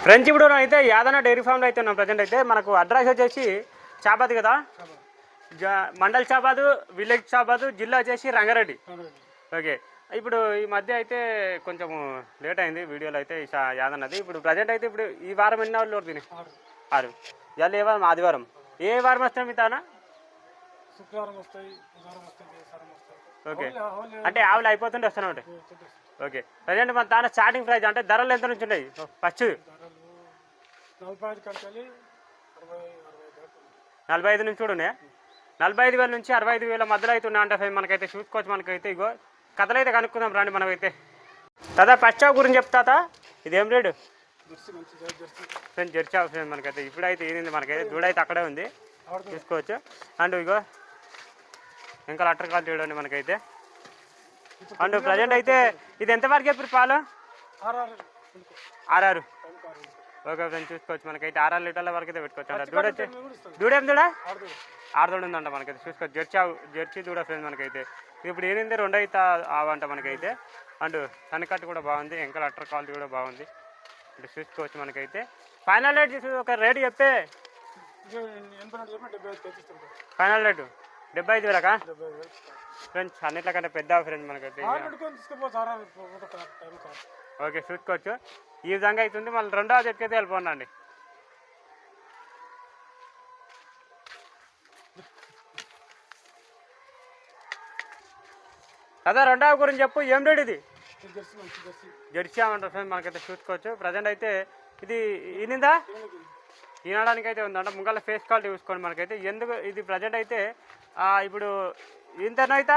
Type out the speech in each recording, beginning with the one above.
Friends ఇప్పుడు అయితే యాదన dairy ఫామ్లో అయితే ఉన్నాం ప్రజెంట్ అయితే మనకు అడ్రస్ వచ్చేసి చాబాద్ కదా మండల్ చాబాద్ విలేజ్ చాబాద్ జిల్లా వచ్చేసి రంగారెడ్డి. ఓకే ఇప్పుడు ఈ మధ్య అయితే కొంచెం లేట్ అయింది వీడియోలో అయితే యాదన్నది. ఇప్పుడు ప్రజెంట్ అయితే ఇప్పుడు ఈ వారం ఎన్ని వాళ్ళు తిని 6 ఇవాళ ఏ వారం ఆదివారం. ఏ వారం వస్తాయి మీ తానా? శుక్రవారం వస్తాయి. ఓకే అంటే ఆవులు అయిపోతుంటే వస్తూనే ఉంటాయి. ఓకే ప్రజెంట్ మన తాన స్టార్టింగ్ ప్రైస్ అంటే ధరలు ఎంత నుంచి ఉంటాయి? ఫస్ట్ 45 నుంచి కూడా ఉన్నాయా? 45,000 నుంచి 65,000 మధ్యలో అయితే ఉన్నా అంటే మనకైతే చూసుకోవచ్చు. మనకైతే ఇగో కథలు అయితే కనుక్కుందాం రండి మనమైతే. కదా ఫస్ట్ గురించి చెప్తా. ఇదేం రేటు? ఫ్రెండ్ జెర్సీ ఫ్రెండ్ మనకైతే ఇప్పుడైతే ఏంది మనకైతే దూడైతే అక్కడే ఉంది చూసుకోవచ్చు. అండ్ ఇగో ఇంకా లెటర్ కాల్ చూడండి మనకైతే. అండ్ ప్రజెంట్ అయితే ఇది ఎంతవరకు చెప్పారు పాలు? 6. ఓకే ఫ్రెండ్ చూసుకోవచ్చు. మనకైతే 6 లీటర్ల వరకు అయితే పెట్టుకోవచ్చు అంట. దూడ వచ్చి దూడేం దూడ 6 దూడ ఉందంట మనకైతే చూసుకోవచ్చు. జెర్సీ దూడ ఫ్రెండ్ మనకైతే ఇప్పుడు ఏంటంటే 2 అయితే ఆవంట మనకైతే. అండ్ సన్నకట్టు కూడా బాగుంది. ఇంకా లెటర్ క్వాలిటీ కూడా బాగుంది. ఇప్పుడు చూసుకోవచ్చు మనకైతే. ఫైనల్ రేట్ చూసి ఒక రేటు చెప్తే ఫైనల్ రేటు 75,000కా ఫ్రెండ్స్? అన్నిట్లకంటే పెద్ద ఫ్రెండ్స్ మనకైతే. ఓకే చూసుకోవచ్చు. ఈ విధంగా అవుతుంది. మళ్ళీ 2వ జట్కైతే వెళ్ళిపోండి. కదా 2వ గురించి చెప్పు. ఏం రేట్ ఇది? జెర్సీ అమంటారు ఫ్రెండ్స్ మనకైతే చూసుకోవచ్చు. ప్రజెంట్ అయితే ఇది ఈనిందా ఈనడానికి అయితే ఉందంట. ముంగల ఫేస్ క్వాలిటీ చూసుకోండి మనకైతే. ఎందుకు ఇది ప్రజెంట్ అయితే ఇప్పుడు ఇంత అవుతా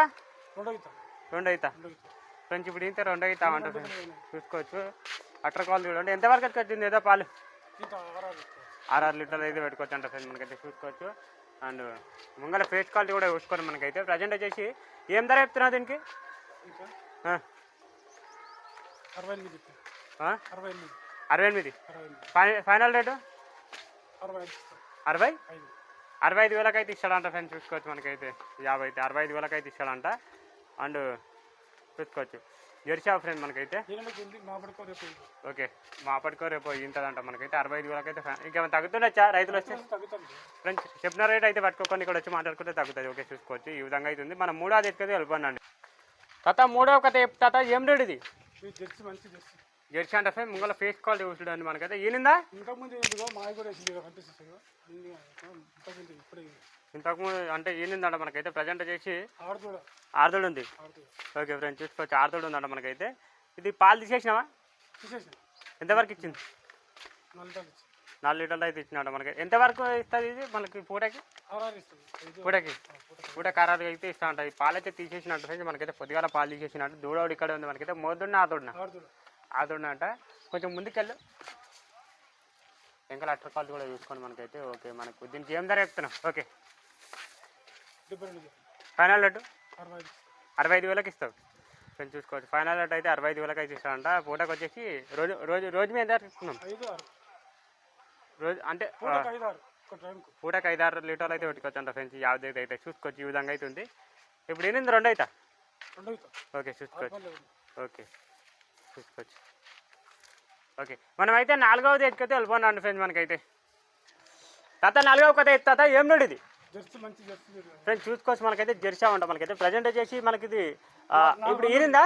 2 అవుతా ఫ్రెండ్స్. ఇప్పుడు ఇంత 2 అవుతా అంటారు ఫ్రెండ్స్ చూసుకోవచ్చు. అట్ర క్వాలిటీ చూడండి. ఎంతవరకు వచ్చింది ఏదో పాలు? 6 లీటర్లు అయితే పెట్టుకోవచ్చు అంట ఫ్రెండ్స్ మనకైతే చూసుకోవచ్చు. అండ్ ముంగల ఫేస్ క్వాలిటీ కూడా చూసుకోండి మనకైతే. ప్రజెంట్ వచ్చేసి ఏం ధర చెప్తున్నా దీనికి? 68. ఫైనల్ రేటు 65,000 అయితే ఇస్తాడంట ఫ్రెండ్స్ చూసుకోవచ్చు మనకైతే. 50 అయితే 65,000 అయితే ఇస్తాడంట. అండ్ చూసుకోవచ్చు జెర్సీ ఫ్రెండ్ మనకైతే. ఓకే మాపడుకో రేపు ఇంతదంట మనకైతే. 65,000 అయితే ఇంకేమైనా తగ్గుతుండొచ్చా రైతులు వస్తే? ఫ్రెండ్స్ చెప్పిన రేట్ అయితే పట్టుకోకుండా ఇక్కడ వచ్చి మాట్లాడుకుంటే తగ్గుతుంది. ఓకే చూసుకోవచ్చు. ఈ విధంగా అవుతుంది. మనం 3వ ఎత్తుకైతే వెళ్ళిపోండి. కథ 3వ కథ చెప్తా. ఏం రేట్ ఇది? జెర్సీ అంటే ఫ్రెండ్ ముంగల ఫేస్ క్వాలిటీ చూడండి మనకైతే. ఈనిందా ఇంతకుముందు అంటే ఈనిందంట మనకైతే. ప్రజెంట్ చేసి 6 ఉంది. ఓకే ఫ్రెండ్స్ చూసుకోవచ్చు. 6 ఉందంట మనకైతే. ఇది పాలు తీసేసినావా? ఎంతవరకు ఇచ్చింది? 4 లీటర్లు అయితే ఇచ్చినట్టు మనకి. ఎంతవరకు ఇస్తుంది ఇది మనకి పూటకి? పూట కారాలు అయితే ఇస్తా ఉంటుంది. పాలు అయితే తీసేసినట్టు ఫ్రెండ్స్ మనకైతే. పొద్దుగాల పాలు తీసేసినట్టు. దూడోడు ఇక్కడ ఉంది మనకైతే. మోదుడిన ఆదుడిన అంట. కొంచెం ముందుకెళ్ళు. ఇంకా లెటర్ కాల్ కూడా చూసుకోండి మనకైతే. ఓకే మనకు దీనికి ఏం ధర చెప్తున్నాం? ఓకే ఫైనల్ రేటు 65,000 ఇస్తావు ఫ్రెండ్స్ చూసుకోవచ్చు. ఫైనల్ రేట్ అయితే 65,000 అయితే ఇస్తాడంట. పూటకు వచ్చేసి రోజు మీద ఎంత ఇస్తున్నాం? రోజు అంటే పూటకు 5-6 లీటర్లు అయితే పెట్టుకోవచ్చు అంట ఫ్రెండ్స్. 50 అయితే చూసుకోవచ్చు. ఈ విధంగా అయితే ఉంది. ఇప్పుడు ఏంది 2 అవుతా? ఓకే చూసుకోవచ్చు. ఓకే చూసుకోవచ్చు. ఓకే మనమైతే 4వ ఎత్తుకైతే వెళ్ళిపోండి ఫ్రెండ్స్ మనకైతే. తాత 4వ కథ ఎత్తా. ఏం రేట్ ఇది? ఫ్రెండ్స్ చూసుకోవచ్చు మనకైతే. జెర్సీ అంట మనకైతే. ప్రజెంట్ వచ్చేసి మనకి ఇది ఇప్పుడు ఈనిందా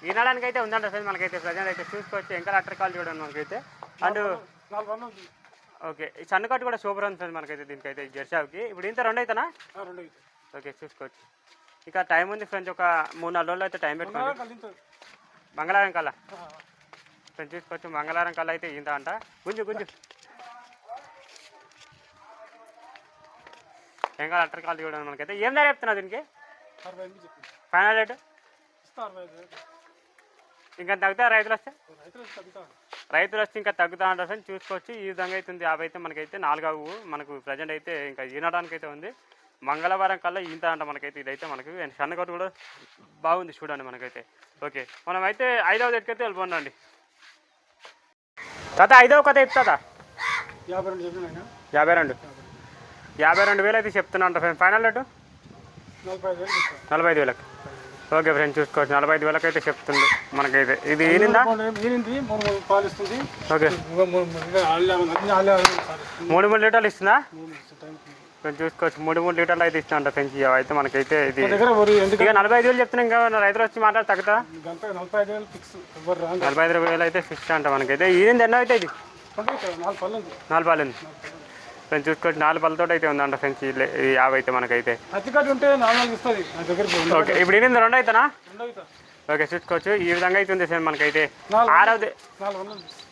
ఈనడానికి అయితే ఉందంట ఫ్రెండ్స్ మనకైతే. ప్రజెంట్ అయితే చూసుకోవచ్చు. ఇంకా లెటర్ కాల్ చూడండి మనకైతే. అండ్ ఓకే ఈ సన్నకట్టు కూడా సూపర్ ఉంది ఫ్రెండ్స్ మనకైతే దీనికైతే జెర్సీకి. ఇప్పుడు ఇంత 2 అవుతానా? ఓకే చూసుకోవచ్చు. ఇక టైం ఉంది ఫ్రెండ్స్. ఒక 3-4 రోజులు అయితే టైం పెట్టుకోండి. మంగళవారం కల్లా ఫ్రెండ్స్ చూసుకోవచ్చు. మంగళవారం కల్లా అయితే ఇంత అంట. గుంజు ఇంకా లెటర్ కాల్ చూడండి మనకైతే. ఏం ధర చెప్తున్నా దీనికి? ఫైనల్ రేటు ఇంకా తగ్గుతా? రైతులు వస్తే ఇంకా తగ్గుతా అంటారు ఫ్రెండ్స్ చూసుకోవచ్చు. ఈ విధంగా అవుతుంది. 50 అయితే మనకైతే 4 మనకు ప్రజెంట్ అయితే ఇంకా ఈనడానికి అయితే ఉంది. మంగళవారం కల్లా ఇంత అంట మనకైతే. ఇదైతే మనకి సన్నకట్టు కూడా బాగుంది చూడండి మనకైతే. ఓకే మనం అయితే 5వ ఎత్తుకైతే వెళ్ళిపోండి. తాత 5వ కథ చెప్తా. 52,000 అయితే చెప్తున్నా అంట friends. Final rate 45,000 okay friends చూసుకోవచ్చు 45,000 అయితే చెప్తుంది మనకైతే. ఇది ఈనిందా? ఈనింది 3 పాలు ఇస్తుంది. ఓకే 3 లీటర్లు ఇస్తుందా? ఫ్రెండ్స్ చూసుకోవచ్చు 3 లీటర్లు అయితే ఇస్తుందంట ఫ్రెండ్స్. అయితే మనకైతే ఇది ఇక 45,000 చెప్తున్నాం ఇంకా రైతులు వచ్చి మాట్లాడి తగ్గుతా. 45,000 అయితే ఫిక్స్ అంట మనకైతే. ఈనింది ఎన్నో అయితే ఇది 4 పాలు ఉంది ఫ్రెండ్స్ చూసుకోవచ్చు. 4 పళ్ళతో అయితే ఉందంట ఫ్రెండ్స్. ఈ 50 అయితే మనకైతే. ఓకే ఇప్పుడు ఈనింది 2 అవుతానా? ఓకే చూసుకోవచ్చు ఈ విధంగా అయితే ఉంది సార్ మనకైతే. 6వది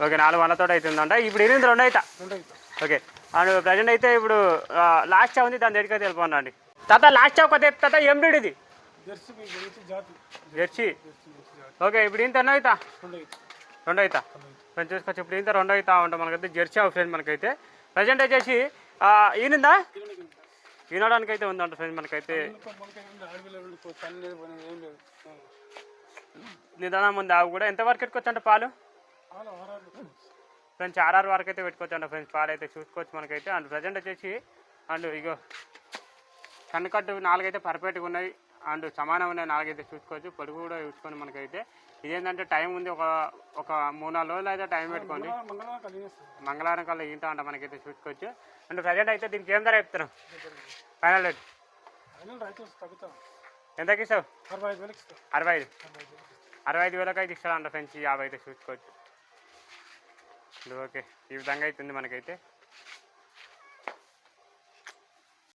ఓకే 4 వనతో అయితే ఉందంట. ఇప్పుడు ఈనింది 2 అవుతా. ఓకే అండ్ ప్రజెంట్ అయితే ఇప్పుడు లాస్ట్ చా ఉంది దాని దగ్గరికి అయితే వెళ్ళిపోండి తాత. లాస్ట్ చా కొత్త తాత ఏం బ్రీడ్ ఇది? జెర్సీ. ఓకే ఇప్పుడు ఇంత ఎన్నో అవుతా? 2 అవుతా ఫ్రెండ్స్ చూసుకోవచ్చు. ఇప్పుడు ఇంత 2 అవుతా ఉంటాం మనకైతే. జెర్సీ ఫ్రెండ్ మనకైతే ప్రజెంట్ వచ్చేసి ఈనిందా? ఈనడానికి అయితే ఉందంట ఫ్రెండ్స్ మనకైతే. నిదానం ఉంది ఆవు కూడా. ఎంతవరకు పెట్టుకోవచ్చు అంటే పాలు ఫ్రెండ్స్? 6 వరకు అయితే పెట్టుకోవచ్చు అంట ఫ్రెండ్స్ పాలు అయితే చూసుకోవచ్చు మనకైతే. అండ్ ప్రజెంట్ వచ్చేసి అండ్ ఇగో కన్నుకట్టు 4 అయితే పర్ఫెక్ట్గా ఉన్నాయి. అండ్ సమానం ఉన్నాయి 4 అయితే చూసుకోవచ్చు. పొడుగు కూడా చూసుకొని మనకైతే. ఇదేంటంటే టైం ఉంది ఒక 3-4 రోజులు అయితే టైం పెట్టుకోండి. మంగళవారం కల్లా ఈంటా అంట మనకైతే చూసుకోవచ్చు. అండ్ ప్రజెంట్ అయితే దీనికి ఏం ధర చెప్తున్నాం ఫైనల్ రేట్? ఎంతకి ఇస్తావు? 65,000 అయితే ఇస్తాడంట ఫ్రెండ్స్. 50 అయితే చూసుకోవచ్చు. ఓకే ఈ విధంగా అవుతుంది మనకైతే.